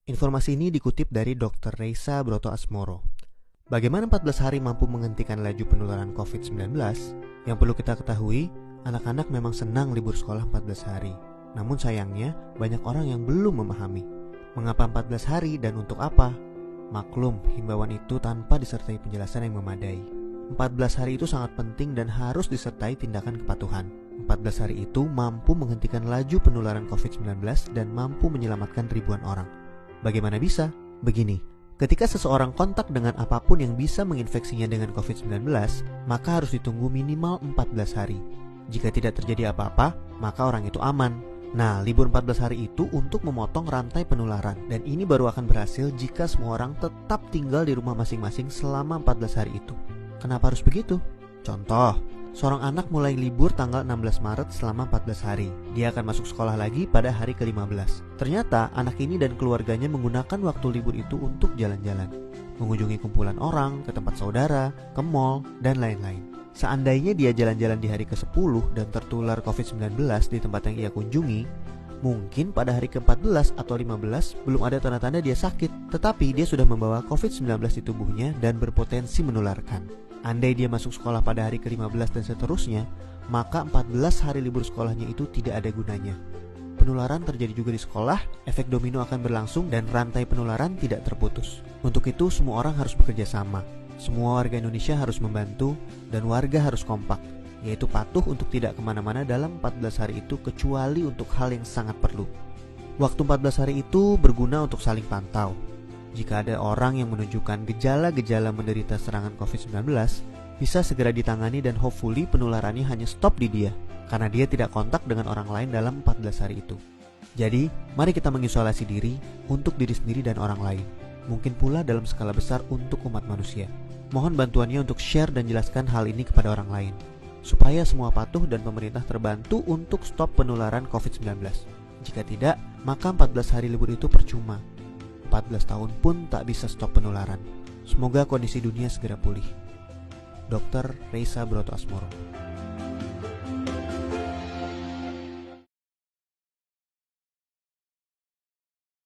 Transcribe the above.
Informasi ini dikutip dari Dr. Reisa Broto Asmoro. Bagaimana 14 hari mampu menghentikan laju penularan COVID-19? Yang perlu kita ketahui, anak-anak memang senang libur sekolah 14 hari. Namun sayangnya, banyak orang yang belum memahami. Mengapa 14 hari dan untuk apa? Maklum, himbauan itu tanpa disertai penjelasan yang memadai. 14 hari itu sangat penting dan harus disertai tindakan kepatuhan. 14 hari itu mampu menghentikan laju penularan COVID-19 dan mampu menyelamatkan ribuan orang. Bagaimana bisa? Begini, ketika seseorang kontak dengan apapun yang bisa menginfeksinya dengan COVID-19, maka harus ditunggu minimal 14 hari. Jika tidak terjadi apa-apa, maka orang itu aman. Nah, libur 14 hari itu untuk memotong rantai penularan, dan ini baru akan berhasil jika semua orang tetap tinggal di rumah masing-masing selama 14 hari itu. Kenapa harus begitu? Contoh, seorang anak mulai libur tanggal 16 Maret selama 14 hari. Dia akan masuk sekolah lagi pada hari ke-15. Ternyata anak ini dan keluarganya menggunakan waktu libur itu untuk jalan-jalan, mengunjungi kumpulan orang, ke tempat saudara, ke mall, dan lain-lain. Seandainya dia jalan-jalan di hari ke-10 dan tertular COVID-19 di tempat yang ia kunjungi, mungkin pada hari ke-14 atau 15 belum ada tanda-tanda dia sakit, tetapi dia sudah membawa COVID-19 di tubuhnya dan berpotensi menularkan. Andai dia masuk sekolah pada hari ke-15 dan seterusnya, maka 14 hari libur sekolahnya itu tidak ada gunanya. Penularan terjadi juga di sekolah, efek domino akan berlangsung dan rantai penularan tidak terputus. Untuk itu semua orang harus bekerja sama. Semua warga Indonesia harus membantu dan warga harus kompak, yaitu patuh untuk tidak kemana-mana dalam 14 hari itu kecuali untuk hal yang sangat perlu. Waktu 14 hari itu berguna untuk saling pantau. Jika ada orang yang menunjukkan gejala-gejala menderita serangan COVID-19, bisa segera ditangani dan hopefully penularannya hanya stop di dia, karena dia tidak kontak dengan orang lain dalam 14 hari itu. Jadi, mari kita mengisolasi diri untuk diri sendiri dan orang lain. Mungkin pula dalam skala besar untuk umat manusia. Mohon bantuannya untuk share dan jelaskan hal ini kepada orang lain, supaya semua patuh dan pemerintah terbantu untuk stop penularan COVID-19. Jika tidak, maka 14 hari libur itu percuma. 14 tahun pun tak bisa stop penularan. Semoga kondisi dunia segera pulih. Dr. Reisa Broto Asmoro.